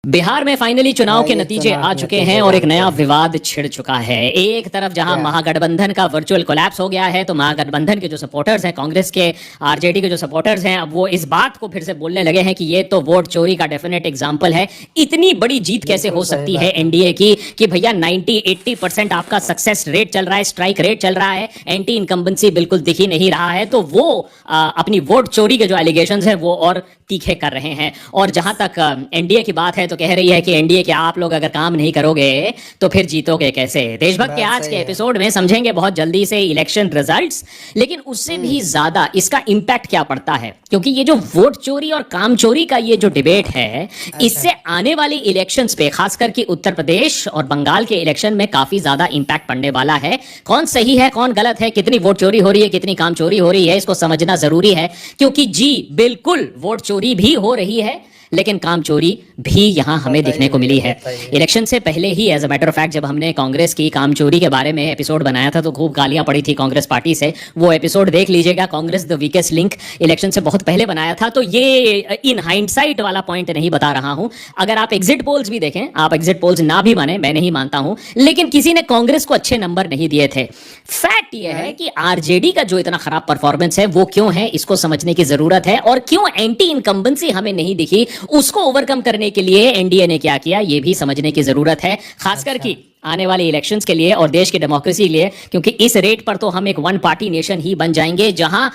बिहार में फाइनली चुनाव के नतीजे आ चुके हैं और एक नया विवाद छिड़ चुका है। एक तरफ जहां महागठबंधन का वर्चुअल कोलैप्स हो गया है, तो महागठबंधन के जो सपोर्टर्स हैं, कांग्रेस के, आरजेडी के जो सपोर्टर्स हैं, अब वो इस बात को फिर से बोलने लगे हैं कि ये तो वोट चोरी का डेफिनेट एग्जांपल है। इतनी बड़ी जीत कैसे हो सकती है एनडीए की कि भैया 90-80% आपका सक्सेस रेट चल रहा है, स्ट्राइक रेट चल रहा है, एंटी इनकम्बेंसी बिल्कुल दिख ही नहीं रहा है। तो वो अपनी वोट चोरी के जो एलिगेशंस हैं वो और तीखे कर रहे हैं। और जहां तक एनडीए की बात है तो कह रही है कि एनडीए के आप लोग अगर काम नहीं करोगे तो फिर जीतोगे कैसे। देशभक्त के आज के एपिसोड में समझेंगे बहुत जल्दी से इलेक्शन रिजल्ट्स, लेकिन उससे भी ज्यादा इसका इंपैक्ट क्या पड़ता है, क्योंकि ये जो वोट चोरी और काम चोरी का ये जो डिबेट है, इससे आने वाले इलेक्शंस पे, खासकर कि उत्तर प्रदेश और बंगाल के इलेक्शन में काफी ज्यादा इंपैक्ट पड़ने वाला है। कौन सही है, कौन गलत है, कितनी वोट चोरी हो रही है, कितनी काम चोरी हो रही है, इसको समझना जरूरी है। क्योंकि जी बिल्कुल वोट चोरी भी हो रही है, लेकिन काम चोरी भी यहां हमें दिखने को मिली है। इलेक्शन से पहले ही as a matter of fact जब हमने कांग्रेस की काम चोरी के बारे में एपिसोड बनाया था तो खूब गालियां पड़ी थी कांग्रेस पार्टी से। वो एपिसोड देख लीजिएगा, Congress the weakest link, election से बहुत पहले बनाया था। तो ये इन हाइंडसाइट वाला पॉइंट नहीं बता रहा हूं। अगर आप एग्जिट पोल्स भी देखें, आप एग्जिट पोल्स ना भी माने, मैं नहीं मानता हूं, लेकिन किसी ने कांग्रेस को अच्छे नंबर नहीं दिए थे। फैक्ट यह है कि आरजेडी का जो इतना खराब परफॉर्मेंस है वो क्यों है, इसको समझने की जरूरत है। और क्यों एंटी इनकम्बेंसी हमें नहीं दिखी, उसको ओवरकम करने के लिए एनडीए ने क्या किया, ये भी समझने की जरूरत है, खासकर कि आने वाले इलेक्शंस के लिए और देश की डेमोक्रेसी के लिए। क्योंकि इस रेट पर तो हम एक वन पार्टी नेशन ही बन जाएंगे, जहां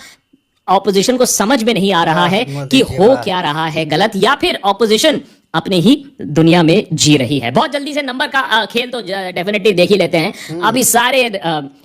ऑपोजिशन को समझ में नहीं आ रहा है कि हो क्या रहा है गलत, या फिर ऑपोजिशन अपने ही दुनिया में जी रही है। बहुत जल्दी से नंबर का खेल तो डेफिनेटली देख ही लेते हैं। अभी सारे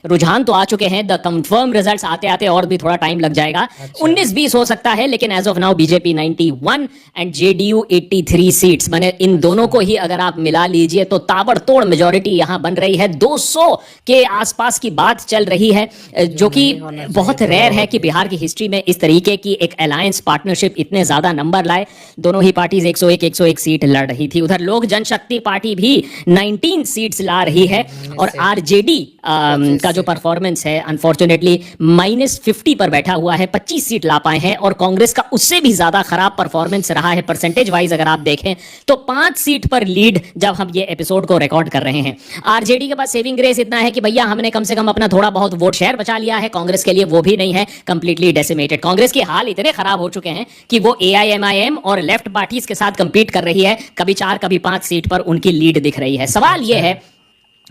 रुझान तो आ चुके हैं, द कंफर्म रिजल्ट्स आते आते और भी थोड़ा टाइम लग जाएगा। 19-20 हो सकता है, लेकिन as of now BJP 91 and JDU 83 seats, माने इन दोनों को ही अगर आप मिला लीजिए तो ताबड़तोड़ मेजॉरिटी यहां बन रही है। 200 के आसपास की बात चल रही है, जो कि बहुत रेयर है कि बिहार की हिस्ट्री में इस तरीके की एक अलायंस पार्टनरशिप इतने ज्यादा नंबर लाए। दोनों ही पार्टीज 101 सीट लड़ रही थी। उधर लोक जनशक्ति पार्टी भी 19 सीट्स ला रही है। और आरजेडी का जो परफॉर्मेंस है अनफॉर्चुनेटली -50 पर बैठा हुआ है, 25 सीट ला पाए हैं। और कांग्रेस का उससे भी ज्यादा खराब परफॉर्मेंस रहा है परसेंटेज वाइज अगर आप देखें तो 5 सीट पर लीड जब हम ये एपिसोड को रिकॉर्ड कर रहे हैं। आरजेडी के पास सेविंग ग्रेस इतना है कि भैया हमने कम से कम अपना थोड़ा बहुत वोट शेयर बचा लिया है। कांग्रेस के लिए वो भी नहीं है, कंप्लीटली डेसिमेटेड। कांग्रेस के हाल इतने खराब हो चुके हैं कि वो एआईएमआईएम और लेफ्ट पार्टीज के साथ कंपीट कर रही है। कभी 4 कभी 5 सीट पर उनकी लीड दिख रही है। सवाल यह है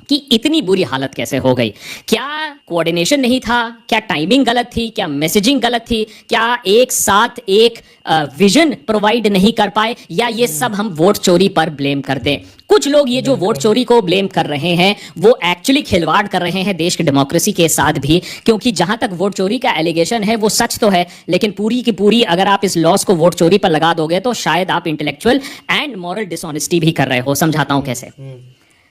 कि इतनी बुरी हालत कैसे हो गई। क्या कोऑर्डिनेशन नहीं था, क्या टाइमिंग गलत थी, क्या मैसेजिंग गलत थी, क्या एक साथ एक विजन प्रोवाइड नहीं कर पाए, या ये सब हम वोट चोरी पर ब्लेम कर दें। कुछ लोग ये जो वोट चोरी को ब्लेम कर रहे हैं वो एक्चुअली खिलवाड़ कर रहे हैं देश की डेमोक्रेसी के साथ भी। क्योंकि जहां तक वोट चोरी का एलिगेशन है वो सच तो है, लेकिन पूरी की पूरी अगर आप इस लॉस को वोट चोरी पर लगा दोगे तो शायद आप इंटेलेक्चुअल एंड मॉरल डिसऑनेस्टी भी कर रहे हो। समझाता हूं कैसे।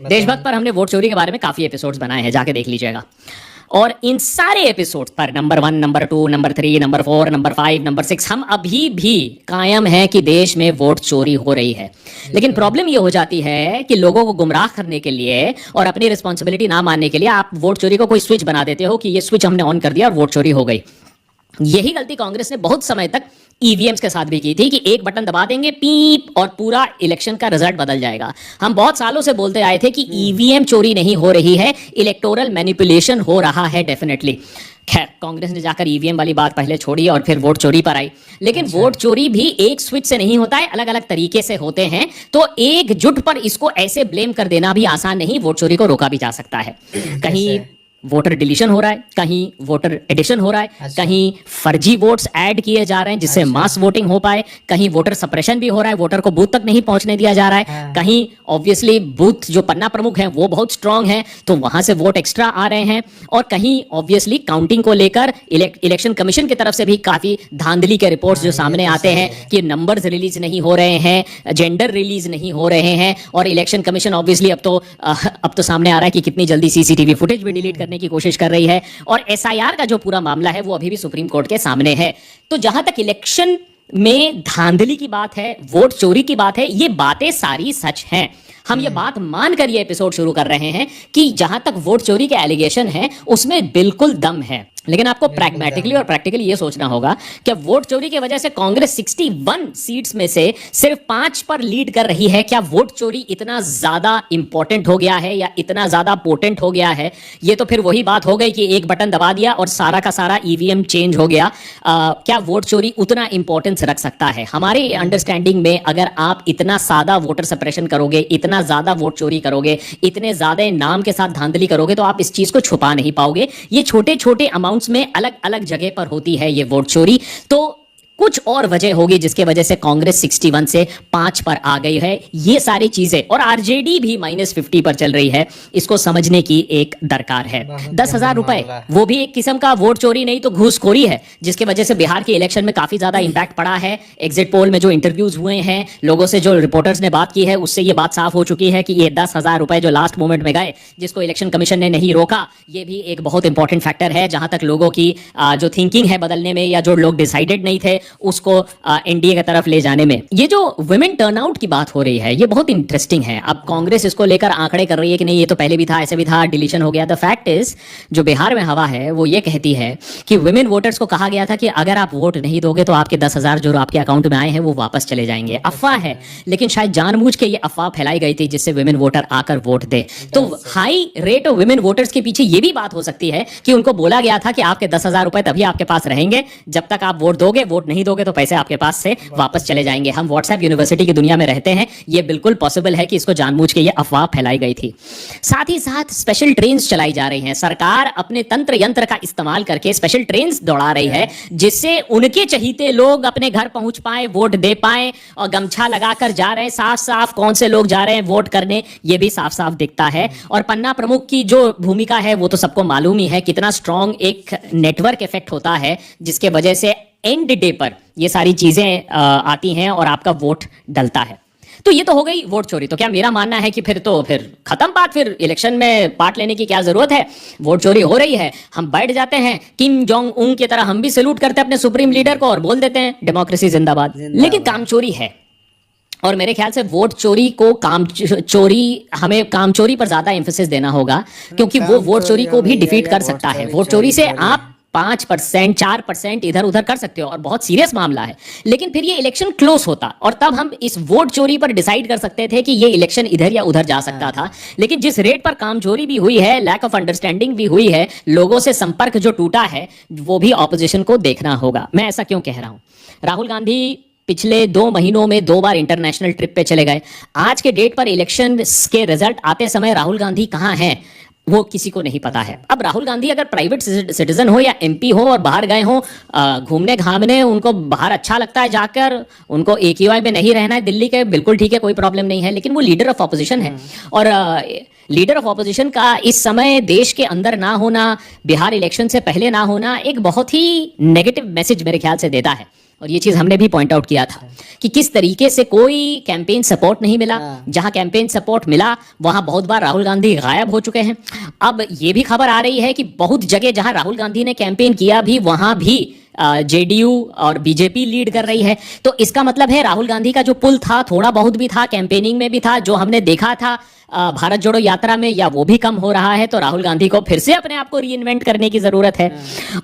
देशभक्त पर हमने वोट चोरी के बारे में काफी एपिसोड्स बनाए हैं, जाके देख लीजिएगा। और इन सारे एपिसोड्स पर number 1, number 2, number 3, number 4, number 5, number 6 हम अभी भी कायम है कि देश में वोट चोरी हो रही है। लेकिन प्रॉब्लम ये हो जाती है कि लोगों को गुमराह करने के लिए और अपनी रिस्पॉन्सिबिलिटी ना मानने के लिए आप वोट चोरी को कोई स्विच बना देते हो कि ये स्विच हमने ऑन कर दिया और वोट चोरी हो गई। यही गलती कांग्रेस ने बहुत समय तक ईवीएम्स के साथ भी की थी कि एक बटन दबा देंगे पीप और पूरा इलेक्शन का रिजल्ट बदल जाएगा। हम बहुत सालों से बोलते आए थे कि ईवीएम चोरी नहीं हो रही है, इलेक्टोरल मैनिपुलेशन हो रहा है डेफिनेटली। खैर, कांग्रेस ने जाकर ईवीएम वाली बात पहले छोड़ी और फिर वोट चोरी पर आई। लेकिन वोट चोरी भी एक स्विच से नहीं होता है, अलग अलग तरीके से होते हैं। तो एकजुट पर इसको ऐसे ब्लेम कर देना भी आसान नहीं। वोट चोरी को रोका भी जा सकता है। कहीं वोटर डिलीशन हो रहा है, कहीं वोटर एडिशन हो रहा है, कहीं फर्जी वोट्स ऐड किए जा रहे हैं जिससे मास वोटिंग हो पाए, कहीं वोटर सप्रेशन भी हो रहा है, वोटर को बूथ तक नहीं पहुंचने दिया जा रहा है, कहीं ऑब्वियसली बूथ जो पन्ना प्रमुख हैं वो बहुत स्ट्रांग है तो वहां से वोट एक्स्ट्रा आ रहे हैं, और कहीं ऑब्वियसली काउंटिंग को लेकर इलेक्शन कमीशन की तरफ से भी काफी धांधली के रिपोर्ट्स जो सामने आते हैं कि नंबर्स रिलीज नहीं हो रहे हैं, जेंडर रिलीज नहीं हो रहे हैं। और इलेक्शन कमीशन ऑब्वियसली अब तो सामने आ रहा है कि कितनी जल्दी सीसीटीवी फुटेज भी डिलीट की कोशिश कर रही है। और एसआईआर का जो पूरा मामला है वो अभी भी सुप्रीम कोर्ट के सामने है। तो जहां तक इलेक्शन में धांधली की बात है, वोट चोरी की बात है, ये बातें सारी सच हैं। हम ये बात मानकर ये एपिसोड शुरू कर रहे हैं कि जहां तक वोट चोरी के एलिगेशन है उसमें बिल्कुल दम है, लेकिन आपको प्रैग्मेटिकली और प्रैक्टिकली ये सोचना होगा कि वोट चोरी की वजह से कांग्रेस 61 सीट्स में से सिर्फ 5 पर लीड कर रही है। क्या वोट चोरी इतना ज्यादा इंपॉर्टेंट हो गया है या इतना ज्यादा पोटेंट हो गया है? ये तो फिर वही बात हो गई कि एक बटन दबा दिया और सारा का सारा ईवीएम चेंज हो गया। क्या वोट चोरी उतना इंपॉर्टेंस रख सकता है? हमारे अंडरस्टैंडिंग में अगर आप इतना सादा वोटर सप्रेशन करोगे, इतना ज्यादा वोट चोरी करोगे, इतने ज्यादा नाम के साथ धांधली करोगे तो आप इस चीज को छुपा नहीं पाओगे। ये छोटे छोटे अमाउंट्स में अलग अलग जगह पर होती है ये वोट चोरी। तो कुछ और वजह होगी जिसके वजह से कांग्रेस 61 से 5 पर आ गई है। ये सारी चीजें और आरजेडी भी -50 पर चल रही है, इसको समझने की एक दरकार है। 10,000 रुपए वो भी एक किस्म का वोट चोरी नहीं तो घूसखोरी है, जिसके वजह से बिहार के इलेक्शन में काफी ज्यादा इंपैक्ट पड़ा है। एग्जिट पोल में जो इंटरव्यूज हुए हैं, लोगों से जो रिपोर्टर्स ने बात की है, उससे ये बात साफ हो चुकी है कि ये 10,000 रुपए जो लास्ट मोमेंट में गए, जिसको इलेक्शन कमीशन ने नहीं रोका, ये भी एक बहुत इंपॉर्टेंट फैक्टर है जहां तक लोगों की जो थिंकिंग है बदलने में, या जो लोग डिसाइडेड नहीं थे उसको एनडीए की तरफ ले जाने में। ये जो वुमेन टर्नआउट की बात हो रही है ये बहुत इंटरेस्टिंग है। अब कांग्रेस इसको लेकर आंकड़े कर रही है कि नहीं ये तो पहले भी था, ऐसे भी था, डिलीशन हो गया। द फैक्ट इज जो बिहार में हवा है वो ये कहती है कि वुमेन वोटर्स को कहा गया था कि अगर आप वोट नहीं दोगे तो आपके 10,000 जो आपके अकाउंट में आए हैं वो वापस चले जाएंगे। अफवाह है, लेकिन शायद जानबूझ के ये अफवाह फैलाई गई थी जिससे वुमेन वोटर आकर वोट दे। तो high rate of women voters के पीछे ये भी बात हो सकती है कि उनको बोला गया था कि आपके 10,000 रुपए तभी आपके पास रहेंगे जब तक आप वोट दोगे, वोट नहीं दोगे तो पैसे आपके पास से वापस चले जाएंगे। हम व्हाट्सएप यूनिवर्सिटी की दुनिया में रहते हैं, ये बिल्कुल पॉसिबल है कि इसको जानबूझ के ये अफवाह फैलाई गई थी। साथ ही साथ स्पेशल ट्रेन्स चलाई जा रही हैं। सरकार अपने तंत्र यंत्र का इस्तेमाल करके स्पेशल ट्रेन्स दौड़ा रही है जिससे उनके चहीते लोग अपने घर पहुंच पाए, वोट दे पाए, और गमछा लगाकर जा रहे हैं। साफ साफ कौन से लोग जा रहे हैं वोट करने ये भी साफ साफ दिखता है। और पन्ना प्रमुख की जो भूमिका है वो तो सबको मालूम ही है, कितना स्ट्रॉन्ग एक नेटवर्क इफेक्ट होता है जिसके वजह से एंड डे पर ये सारी चीजें आती हैं और आपका वोट डलता है। तो ये तो हो गई वोट चोरी। तो क्या मेरा मानना है कि फिर खत्म बात, फिर इलेक्शन में पार्ट लेने की क्या जरूरत है? वोट चोरी हो रही है, हम बैठ जाते हैं किम जोंग उंग की तरह, हम भी सैल्यूट करते हैं अपने सुप्रीम लीडर को और बोल देते हैं डेमोक्रेसी जिंदाबाद। लेकिन काम चोरी है, और मेरे ख्याल से वोट चोरी को हमें काम चोरी पर ज्यादा एम्फेसिस देना होगा, क्योंकि वो वोट चोरी को भी डिफीट कर सकता है। वोट चोरी से आप 5%, 4% इधर उधर कर सकते हो और बहुत सीरियस मामला है, लेकिन फिर ये इलेक्शन क्लोज होता और तब हम इस वोट चोरी पर डिसाइड कर सकते थे कि ये इलेक्शन इधर या उधर जा सकता था। लेकिन जिस रेट पर काम चोरी भी हुई है, लैक ऑफ अंडरस्टैंडिंग भी हुई है, लोगों से संपर्क जो टूटा है, वो भी ऑपोजिशन को देखना होगा। मैं ऐसा क्यों कह रहा हूं? राहुल गांधी पिछले 2 महीनों में 2 बार इंटरनेशनल ट्रिप पे चले गए। आज के डेट पर इलेक्शन के रिजल्ट आते समय राहुल गांधी कहां हैं वो किसी को नहीं पता है। अब राहुल गांधी अगर प्राइवेट सिटीजन हो या एमपी हो और बाहर गए हो घूमने घामने, उनको बाहर अच्छा लगता है जाकर, उनको AQI में नहीं रहना है दिल्ली के, बिल्कुल ठीक है, कोई प्रॉब्लम नहीं है। लेकिन वो लीडर ऑफ ऑपोजिशन है, और लीडर ऑफ ऑपोजिशन का इस समय देश के अंदर ना होना, बिहार इलेक्शन से पहले ना होना, एक बहुत ही नेगेटिव मैसेज मेरे ख्याल से देता है। और ये चीज हमने भी पॉइंट आउट किया था कि किस तरीके से कोई कैंपेन सपोर्ट नहीं मिला। जहां कैंपेन सपोर्ट मिला वहां बहुत बार राहुल गांधी गायब हो चुके हैं। अब ये भी खबर आ रही है कि बहुत जगह जहां राहुल गांधी ने कैंपेन किया भी वहां भी जेडीयू और बीजेपी लीड कर रही है। तो इसका मतलब है राहुल गांधी का जो पुल था, थोड़ा बहुत भी था, कैंपेनिंग में भी था, जो हमने देखा था भारत जोड़ो यात्रा में, या वो भी कम हो रहा है। तो राहुल गांधी को फिर से अपने आप को रीइन्वेंट करने की जरूरत है।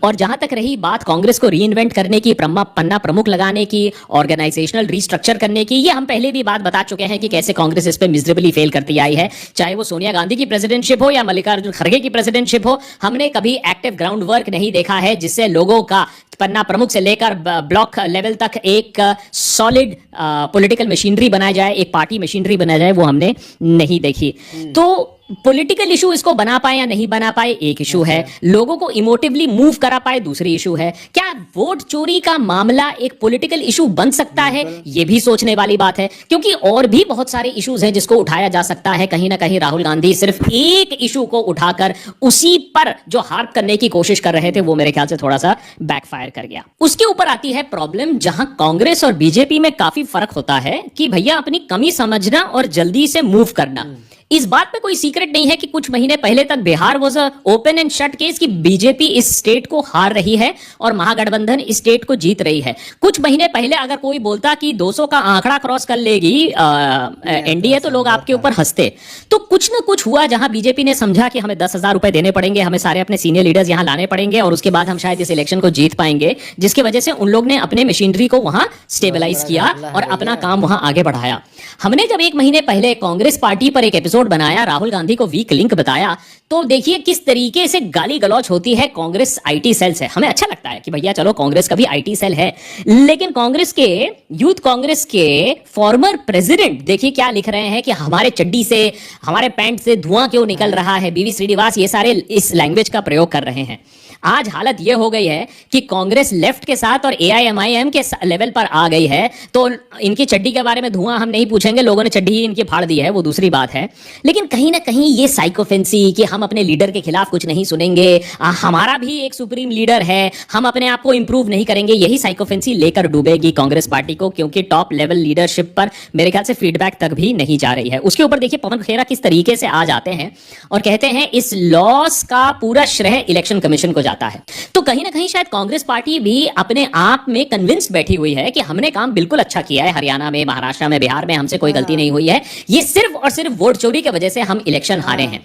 और जहां तक रही बात कांग्रेस को रीइन्वेंट करने की, पन्ना प्रमुख लगाने की, ऑर्गेनाइजेशनल रीस्ट्रक्चर करने की, ये हम पहले भी बात बता चुके हैं कि कैसे कांग्रेस इस पे मिजरेबली फेल करती आई है। चाहे वो सोनिया गांधी की प्रेसिडेंटशिप हो या मल्लिकार्जुन खड़गे की प्रेसिडेंटशिप हो, हमने कभी एक्टिव ग्राउंड वर्क नहीं देखा है जिससे लोगों का पन्ना प्रमुख से लेकर ब्लॉक लेवल तक एक सॉलिड पॉलिटिकल मशीनरी बनाया जाए, एक पार्टी मशीनरी बनाया जाए, वो हमने नहीं देखी। तो पॉलिटिकल इशू इसको बना पाए या नहीं बना पाए एक इशू है, लोगों को इमोटिवली मूव करा पाए दूसरी इशू है। क्या वोट चोरी का मामला एक पॉलिटिकल इशू बन सकता है? ये भी सोचने वाली बात है, क्योंकि और भी बहुत सारे इश्यूज हैं जिसको उठाया जा सकता है। कहीं ना कहीं राहुल गांधी सिर्फ एक इशू को उठाकर उसी पर जो हार्प करने की कोशिश कर रहे थे, वो मेरे ख्याल से थोड़ा सा बैकफायर कर गया। उसके ऊपर आती है प्रॉब्लम जहां कांग्रेस और बीजेपी में काफी फर्क होता है कि भैया अपनी कमी समझना और जल्दी से मूव करना। इस बात पे कोई सीक्रेट नहीं है कि कुछ महीने पहले तक Bihar was a open and shut case कि बीजेपी इस स्टेट को हार रही है और महागठबंधन इस स्टेट को जीत रही है। कुछ महीने पहले अगर कोई बोलता कि 200 का आंकड़ा क्रॉस कर लेगी एनडीए तो लोग आपके ऊपर हंसते। तो कुछ ना कुछ हुआ जहां बीजेपी ने समझा कि हमें 10,000 रुपए देने पड़ेंगे, हमें सारे अपने सीनियर लीडर्स यहां लाने पड़ेंगे और उसके बाद हम शायद इस इलेक्शन को जीत पाएंगे, जिसकी वजह से उन लोग ने अपने मशीनरी को वहां स्टेबलाइज किया और अपना काम वहां आगे बढ़ाया। हमने जब 1 महीने पहले कांग्रेस पार्टी पर एक एपिसोड बनाया, राहुल गांधी को वीक लिंक बताया, तो देखिए किस तरीके से गाली गलौज होती है कांग्रेस आईटी सेल से। हमें अच्छा लगता है कि भैया चलो कांग्रेस का भी आईटी सेल है, लेकिन कांग्रेस के यूथ कांग्रेस के फॉर्मर प्रेसिडेंट देखिए क्या लिख रहे हैं कि हमारे चड्डी से, हमारे पैंट से धुआं क्यों निकल रहा है। बीवी श्रीनिवास ये सारे इस लैंग्वेज का प्रयोग कर रहे हैं। आज हालत यह हो गई है कि कांग्रेस लेफ्ट के साथ और एआईएमआईएम के लेवल पर आ गई है। तो इनकी चड्डी के बारे में धुआं हम नहीं पूछेंगे, लोगों ने चड्डी ही इनकी फाड़ दी है, वो दूसरी बात है। लेकिन कहीं ना कहीं ये साइकोफेंसी कि हम अपने लीडर के खिलाफ कुछ नहीं सुनेंगे, हमारा भी एक सुप्रीम लीडर है, हम अपने आप को इंप्रूव नहीं करेंगे, यही साइकोफेंसी लेकर डूबेगी कांग्रेस पार्टी को, क्योंकि टॉप लेवल लीडरशिप पर मेरे ख्याल से फीडबैक तक भी नहीं जा रही है। उसके ऊपर देखिए पवन खेरा किस तरीके से आ जाते हैं और कहते हैं इस लॉस का पूरा श्रेय इलेक्शन कमीशन को जाता है। तो कहीं ना कहीं शायद कांग्रेस पार्टी भी अपने आप में कन्विंस्ड बैठी हुई है कि हमने काम बिल्कुल अच्छा किया है, हरियाणा में, महाराष्ट्र में, बिहार में हमसे कोई गलती नहीं हुई है, ये सिर्फ और सिर्फ वोट चोरी की वजह से हम इलेक्शन हारे हैं।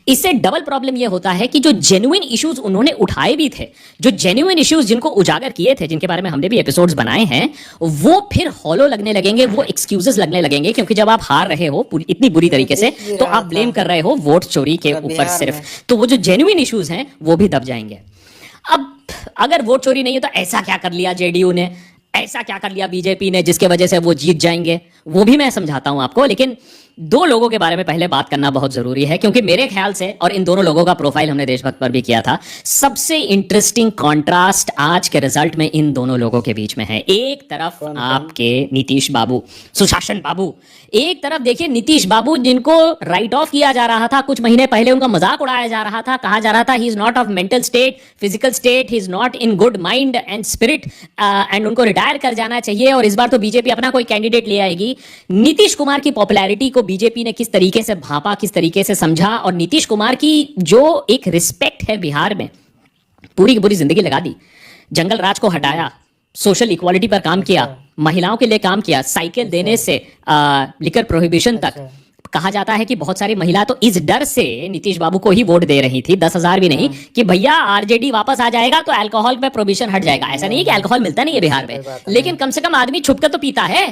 इससे डबल प्रॉब्लम यह होता है कि जो जेन्युइन इश्यूज उन्होंने उठाए भी थे, जो जेन्युइन इश्यूज जिनको उजागर किए थे, जिनके बारे में हमने भी एपिसोड्स बनाए हैं, वो फिर हॉलो लगने लगेंगे, वो एक्सक्यूजेस लगने लगेंगे, क्योंकि जब आप हार रहे हो इतनी बुरी तरीके से तो आप ब्लेम कर रहे हो वोट चोरी के ऊपर सिर्फ, तो वो जो जेन्युइन इश्यूज हैं वो भी दब जाएंगे। अब अगर वोट चोरी नहीं है तो ऐसा क्या कर लिया जेडीयू ने, ऐसा क्या कर लिया बीजेपी ने जिसके वजह से वो जीत जाएंगे, वो भी मैं समझाता हूं आपको। लेकिन 2 लोगों के बारे में पहले बात करना बहुत जरूरी है, क्योंकि मेरे ख्याल से, और इन दोनों लोगों का प्रोफाइल हमने देशभक्त पर भी किया था, सबसे इंटरेस्टिंग कॉन्ट्रास्ट आज के रिजल्ट में इन दोनों लोगों के बीच में है। एक तरफ आपके नीतीश बाबू, सुशासन बाबू, एक तरफ देखिए नीतीश बाबू जिनको राइट ऑफ किया जा रहा था, कुछ महीने पहले उनका मजाक उड़ाया जा रहा था, कहा जा रहा था he is not of mental state, physical state, he is not in good mind and spirit and उनको रिटायर कर जाना चाहिए और इस बार तो बीजेपी अपना कोई कैंडिडेट ले आएगी। नीतीश कुमार की पॉपुलैरिटी को बीजेपी ने किस तरीके से भांपा, किस तरीके से समझा, और नीतीश कुमार की जो एक रिस्पेक्ट है बिहार में, पूरी की पूरी जिंदगी लगा दी, जंगल राज को हटाया, सोशल इक्वालिटी पर काम किया, महिलाओं के लिए काम किया, साइकिल देने से लिकर प्रोहिबिशन तक। कहा जाता है कि बहुत सारी महिला तो इस डर से नीतीश बाबू को ही वोट दे रही थी, 10,000 भी नहीं, कि भैया आरजेडी वापस आ जाएगा तो अल्कोहल पे प्रोहिबिशन हट जाएगा। ऐसा नहीं है कि अल्कोहल मिलता नहीं है बिहार में, लेकिन कम से कम आदमी छुपकर तो पीता है।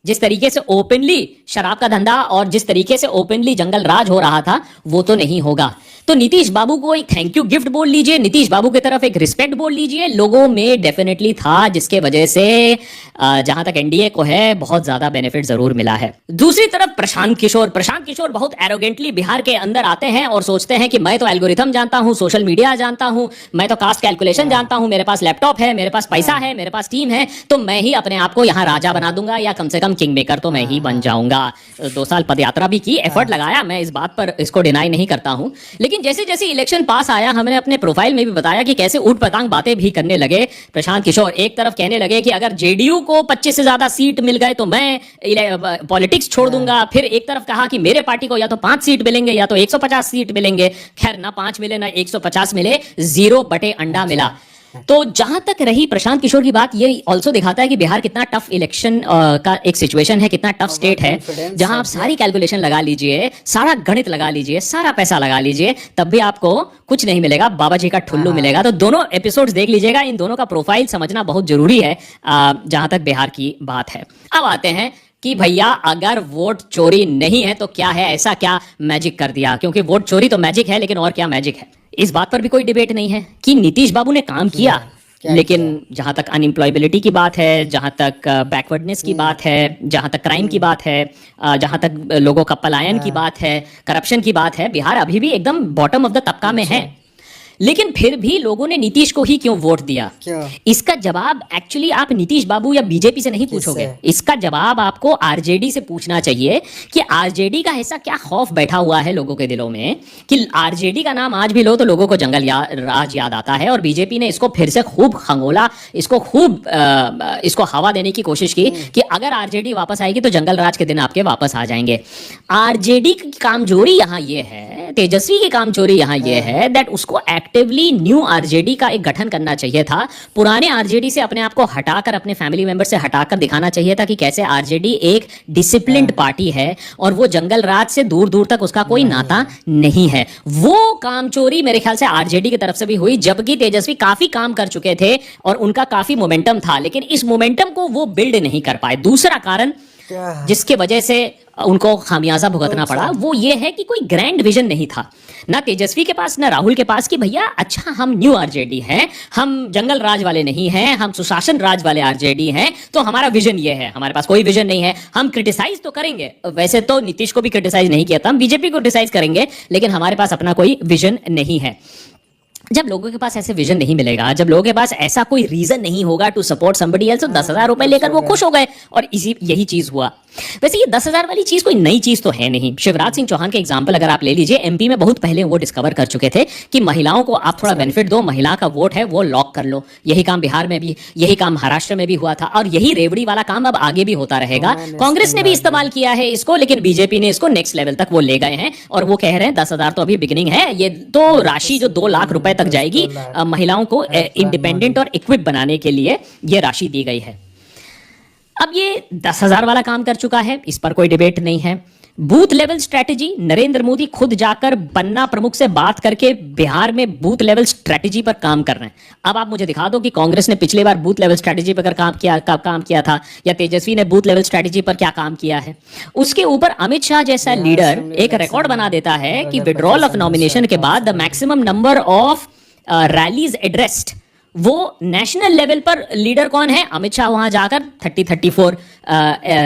जिस तरीके से ओपनली शराब का धंधा और जिस तरीके से ओपनली जंगल राज हो रहा था वो तो नहीं होगा। तो नीतीश बाबू को एक थैंक यू गिफ्ट बोल लीजिए, नीतीश बाबू की तरफ एक रिस्पेक्ट बोल लीजिए, लोगों में डेफिनेटली था, जिसके वजह से जहां तक एनडीए को है बहुत ज्यादा बेनिफिट जरूर मिला है। दूसरी तरफ प्रशांत किशोर बहुत एरोगेंटली बिहार के अंदर आते हैं और सोचते हैं कि मैं तो एल्गोरिथम जानता हूं, सोशल मीडिया जानता हूं, मैं तो कास्ट कैलकुलेशन जानता हूं, मेरे पास लैपटॉप है, मेरे पास पैसा है, मेरे पास टीम है, तो मैं ही अपने आप को यहां राजा बना दूंगा या कम से कम किंग मेकर तो मैं ही बन जाऊंगा। 2 साल पदयात्रा भी की, एफर्ट लगाया, मैं इस बात पर इसको डिनाई नहीं करता हूं। लेकिन जैसे जैसे इलेक्शन पास आया, हमने अपने प्रोफाइल में भी बताया कि कैसे ऊट पटांग बातें भी करने लगे प्रशांत किशोर। एक तरफ कहने लगे कि अगर जेडीयू को 25 से ज्यादा सीट मिल गए तो मैं पॉलिटिक्स छोड़ दूंगा। फिर एक तरफ कहा कि मेरे पार्टी को या तो 5 सीट मिलेंगे या तो 150 सीट मिलेंगे। खैर ना 5 मिले ना 150 मिले, 0 बटे अंडा मिला। तो जहां तक रही प्रशांत किशोर की बात, ये ऑल्सो दिखाता है कि बिहार कितना टफ इलेक्शन का एक सिचुएशन है, कितना टफ स्टेट है, जहां आप सारी कैलकुलेशन लगा लीजिए, सारा गणित लगा लीजिए, सारा पैसा लगा लीजिए, तब भी आपको कुछ नहीं मिलेगा, बाबा जी का ठुल्लू मिलेगा। तो दोनों एपिसोड्स देख लीजिएगा, इन दोनों का प्रोफाइल समझना बहुत जरूरी है जहां तक बिहार की बात है। अब आते हैं कि भैया अगर वोट चोरी नहीं है तो क्या है, ऐसा क्या मैजिक कर दिया? क्योंकि वोट चोरी तो मैजिक है, लेकिन और क्या मैजिक है, इस बात पर भी कोई डिबेट नहीं है कि नीतीश बाबू ने काम किया। लेकिन जहां तक अनएम्प्लॉयबिलिटी की बात है, जहां तक बैकवर्डनेस की बात है, जहां तक क्राइम की बात है, जहां तक लोगों का पलायन की बात है, करप्शन की बात है, बिहार अभी भी एकदम बॉटम ऑफ द तबका में है। लेकिन फिर भी लोगों ने नीतीश को ही क्यों वोट दिया? क्यों? इसका जवाब एक्चुअली आप नीतीश बाबू या बीजेपी से नहीं पूछोगे, इसका जवाब आपको आरजेडी से पूछना चाहिए कि आरजेडी का ऐसा क्या खौफ बैठा हुआ है लोगों के दिलों में कि आरजेडी का नाम आज भी लो तो लोगों को जंगल राज याद आता है। और बीजेपी ने इसको फिर से खूब खंगोला, इसको खूब इसको हवा देने की कोशिश की कि अगर आरजेडी वापस आएगी तो जंगल राज के दिन आपके वापस आ जाएंगे। आरजेडी की कामजोरी यहाँ ये है, तेजस्वी की कामचोरी यहाँ ये है दैट उसको एक्टिवली न्यू आरजेडी का एक गठन करना चाहिए था। पुराने आरजेडी से अपने आप को हटाकर, अपने फैमिली मेंबर से हटाकर दिखाना चाहिए था कि कैसे आरजेडी एक डिसिप्लिन्ड पार्टी है और वो जंगल राज से दूर दूर तक उसका कोई नाता नहीं है। वो कामचोरी मेरे ख्याल से आरजेडी की तरफ से भी हुई, जबकि तेजस्वी काफी काम कर चुके थे और उनका काफी मोमेंटम था, लेकिन इस मोमेंटम को वो बिल्ड नहीं कर पाए। दूसरा कारण जिसके वजह से उनको खामियाजा भुगतना पड़ा वो ये है कि कोई ग्रैंड विजन नहीं था, ना तेजस्वी के पास ना राहुल के पास, कि भैया अच्छा हम न्यू आरजेडी हैं, हम जंगल राज वाले नहीं हैं, हम सुशासन राज वाले आरजेडी हैं, तो हमारा विजन ये है। हमारे पास कोई विजन नहीं है। हम क्रिटिसाइज तो करेंगे, वैसे तो नीतीश को भी क्रिटिसाइज नहीं किया था, हम बीजेपी को क्रिटिसाइज करेंगे, लेकिन हमारे पास अपना कोई विजन नहीं है। जब लोगों के पास ऐसे विजन नहीं मिलेगा, जब लोगों के पास ऐसा कोई रीजन नहीं होगा टू सपोर्ट समबडी एल्स, तो 10,000 रुपए लेकर वो खुश हो गए और यही चीज हुआ। वैसे ये 10,000 वाली चीज कोई नई चीज तो है नहीं। शिवराज सिंह चौहान के एग्जाम्पल अगर आप ले लीजिए, एमपी में बहुत पहले वो डिस्कवर कर चुके थे कि महिलाओं को आप थोड़ा बेनिफिट दो, महिला का वोट है वो लॉक कर लो। यही काम बिहार में भी, यही काम महाराष्ट्र में भी हुआ था और यही रेवड़ी वाला काम अब आगे भी होता रहेगा। कांग्रेस ने भी इस्तेमाल किया है इसको, लेकिन बीजेपी ने इसको नेक्स्ट लेवल तक वो ले गए हैं और वो कह रहे हैं 10,000 तो अभी बिगिनिंग है, ये तो राशि जो 2 लाख रुपए तक जाएगी महिलाओं को इंडिपेंडेंट और इक्विप बनाने के लिए ये राशि दी गई है। अब ये 10,000 वाला काम कर चुका है, इस पर कोई डिबेट नहीं है। Booth level strategy, Narendra Modi खुद जाकर पन्ना प्रमुख से बात करके बिहार में बूथ लेवल स्ट्रेटजी पर काम कर रहे हैं। अब आप मुझे दिखा दो कि कांग्रेस ने पिछली बार बूथ लेवल स्ट्रेटजी पर काम किया था या तेजस्वी ने बूथ लेवल स्ट्रेटजी पर क्या काम किया है। उसके ऊपर अमित शाह जैसा लीडर एक रिकॉर्ड बना देता है कि विड्रॉल ऑफ नॉमिनेशन के बाद the maximum number of rallies addressed, वो नेशनल लेवल पर लीडर कौन है? अमित शाह वहां जाकर 34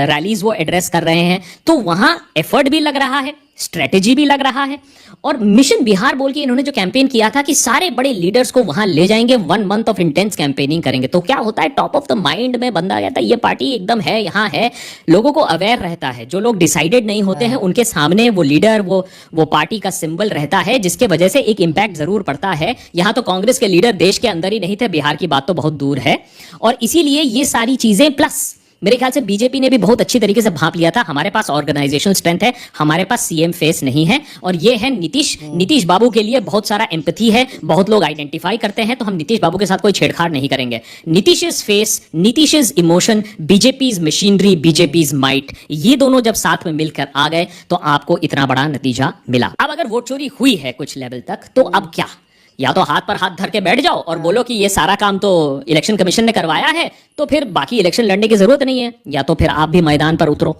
रैलीज वो एड्रेस कर रहे हैं। तो वहां एफर्ट भी लग रहा है, स्ट्रेटेजी भी लग रहा है। और मिशन बिहार बोल के इन्होंने जो कैंपेन किया था कि सारे बड़े लीडर्स को वहां ले जाएंगे, 1 मंथ ऑफ इंटेंस कैंपेनिंग करेंगे, तो क्या होता है टॉप ऑफ द माइंड में बंदा कहता है ये पार्टी एकदम है, यहाँ है, लोगों को अवेयर रहता है। जो लोग डिसाइडेड नहीं होते हैं उनके सामने वो लीडर, वो पार्टी का सिंबल रहता है, जिसके वजह से एक इंपैक्ट जरूर पड़ता है। यहाँ तो कांग्रेस के लीडर देश के अंदर ही नहीं थे, बिहार की बात तो बहुत दूर है। और इसीलिए ये सारी चीजें, प्लस मेरे ख्याल से बीजेपी ने भी बहुत अच्छी तरीके से भांप लिया था, हमारे पास ऑर्गेनाइजेशनल स्ट्रेंथ है, हमारे पास सीएम फेस नहीं है। और ये है नीतीश बाबू के लिए बहुत सारा एम्पैथी है, बहुत लोग आइडेंटिफाई करते हैं, तो हम नीतीश बाबू के साथ कोई छेड़छाड़ नहीं करेंगे। Nitish is face, Nitish is emotion, BJP is machinery, BJP is might. ये दोनों जब साथ में मिलकर आ गए तो आपको इतना बड़ा नतीजा मिला। अब अगर वोट चोरी हुई है कुछ लेवल तक, तो अब क्या? या तो हाथ पर हाथ धर के बैठ जाओ और बोलो कि ये सारा काम तो इलेक्शन कमीशन ने करवाया है, तो फिर बाकी इलेक्शन लड़ने की जरूरत नहीं है, या तो फिर आप भी मैदान पर उतरो।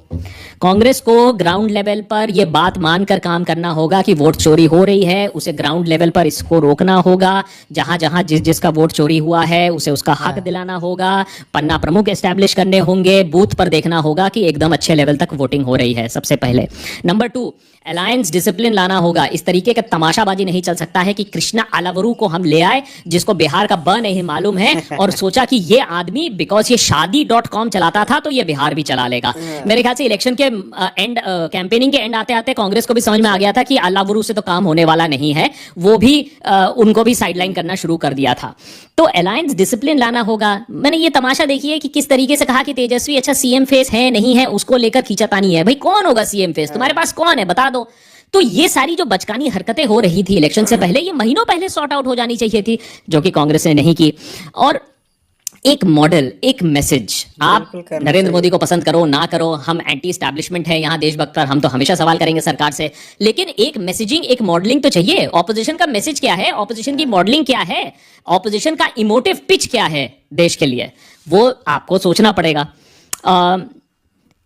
कांग्रेस को ग्राउंड लेवल पर यह बात मानकर काम करना होगा कि वोट चोरी हो रही है, उसे ग्राउंड लेवल पर इसको रोकना होगा। जहां जहां जिसका वोट चोरी हुआ है उसे उसका हक दिलाना होगा, पन्ना प्रमुख एस्टैब्लिश करने होंगे, बूथ पर देखना होगा कि एकदम अच्छे लेवल तक वोटिंग हो रही है, सबसे पहले। नंबर 2, अलायंस डिसिप्लिन लाना होगा। इस तरीके का तमाशाबाजी नहीं चल सकता है कि कृष्णा अलावरू को हम ले आए, जिसको बिहार का ब नहीं मालूम है, और सोचा कि ये आदमी बिकॉज ये शादी.com चलाता था तो ये बिहार भी चला लेगा। मेरे ख्याल से इलेक्शन के एंड, कैंपेनिंग के एंड आते आते कांग्रेस को भी समझ में आ गया था कि अलावरू से तो काम होने वाला नहीं है, वो भी उनको भी साइडलाइन करना शुरू कर दिया था। तो अलायंस डिसिप्लिन लाना होगा। मैंने ये तमाशा देखिए कि किस तरीके से कहा कि तेजस्वी अच्छा सीएम फेस है नहीं है, उसको लेकर खींचातानी है। भाई कौन होगा सीएम फेस? तुम्हारे पास कौन है, बता दो। तो ये सारी जो बचकानी हरकतें हो रही थी इलेक्शन से पहले, ये महीनों पहले सॉर्ट आउट हो जानी चाहिए थी, जो कि कांग्रेस ने नहीं की। और एक मॉडल, एक मैसेज, आप नरेंद्र मोदी को पसंद करो ना करो, हम एंटी एस्टैब्लिशमेंट है यहाँ देशभक्त पर, हम तो हमेशा सवाल करेंगे सरकार से, लेकिन एक मैसेजिंग, एक मॉडलिंग तो चाहिए। ऑपोजिशन का मैसेज क्या है, ऑपोजिशन की मॉडलिंग क्या है, ऑपोजिशन का इमोटिव पिच क्या है देश के लिए, वो आपको सोचना पड़ेगा।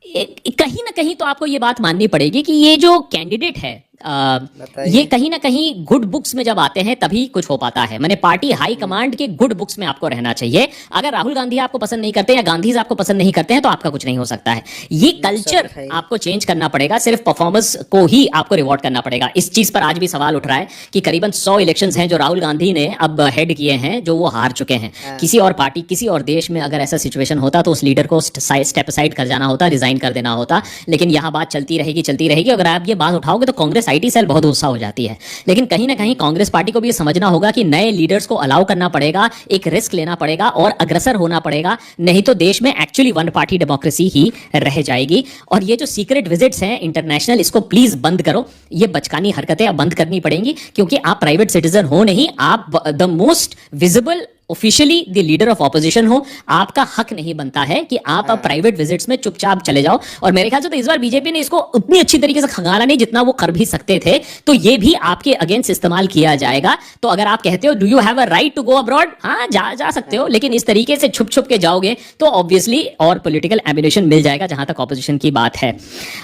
कहीं ना कहीं तो आपको ये बात माननी पड़ेगी कि ये जो कैंडिडेट है, ये कहीं ना कहीं गुड बुक्स में जब आते हैं तभी कुछ हो पाता है। मैंने पार्टी हाई कमांड के गुड बुक्स में आपको रहना चाहिए। अगर राहुल गांधी आपको पसंद नहीं करते या गांधी आपको पसंद नहीं करते हैं तो आपका कुछ नहीं हो सकता है। ये कल्चर आपको चेंज करना पड़ेगा, सिर्फ परफॉर्मेंस को ही आपको रिवॉर्ड करना पड़ेगा। इस चीज पर आज भी सवाल उठ रहा है कि करीबन 100 इलेक्शंस हैं जो राहुल गांधी ने अब हेड किए हैं, जो वो हार चुके हैं। किसी और पार्टी, किसी और देश में अगर ऐसा सिचुएशन होता तो उस लीडर को स्टेप असाइड कर जाना होता, रिजाइन कर देना होता। लेकिन यहाँ बात चलती रहेगी। अगर आप ये बात उठाओगे तो कांग्रेस आईटी सेल बहुत गुस्सा हो जाती है। लेकिन कहीं ना कहीं कांग्रेस पार्टी को भी ये समझना होगा कि नए लीडर्स को अलाउ करना पड़ेगा, एक रिस्क लेना पड़ेगा और अग्रसर होना पड़ेगा, नहीं तो देश में एक्चुअली वन पार्टी डेमोक्रेसी ही रह जाएगी। और ये जो सीक्रेट विजिट्स हैं इंटरनेशनल, इसको प्लीज बंद करो। ये बचकानी हरकतें अब बंद करनी पड़ेंगी, क्योंकि आप प्राइवेट सिटीजन हो नहीं, आप the most visible officially the leader of opposition हो। आपका हक नहीं बनता है कि आप अब प्राइवेट विजिट्स में चुपचाप चले जाओ। और मेरे ख्याल से तो इस बार बीजेपी ने इसको उतनी अच्छी तरीके से खंगाला नहीं जितना वो कर भी सकते थे, तो ये भी आपके अगेंस्ट इस्तेमाल किया जाएगा। तो अगर आप कहते हो do you have a right to go abroad, हाँ जा सकते हो, लेकिन इस तरीके से छुप के जाओगे तो ऑब्वियसली और पॉलिटिकल एम्युनिशन मिल जाएगा, जहां तक ऑपोजिशन की बात है।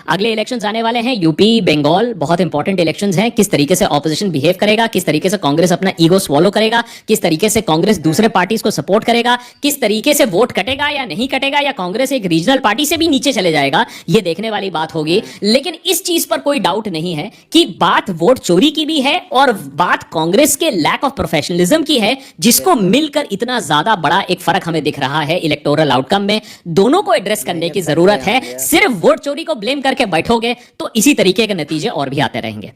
अगले इलेक्शंस आने वाले हैं, यूपी, बंगाल, बहुत इंपॉर्टेंट इलेक्शंस हैं। किस तरीके से ऑपोजिशन बिहेव करेगा, किस तरीके से कांग्रेस अपना ईगो स्वॉलो करेगा, किस तरीके से कांग्रेस दूसरे पार्टीज को सपोर्ट करेगा, किस तरीके से वोट कटेगा या नहीं कटेगा, या कांग्रेस एक रीजनल पार्टी से भी नीचे चले जाएगा, ये देखने वाली बात होगी। लेकिन इस चीज पर कोई डाउट नहीं है कि बात वोट चोरी की भी है और बात कांग्रेस के लैक ऑफ प्रोफेशनलिज्म की है, जिसको मिलकर इतना ज्यादा बड़ा एक फर्क हमें दिख रहा है इलेक्टोरल आउटकम में। दोनों को एड्रेस करने की जरूरत है। सिर्फ वोट चोरी को ब्लेम करके बैठोगे तो इसी तरीके के नतीजे और भी आते रहेंगे।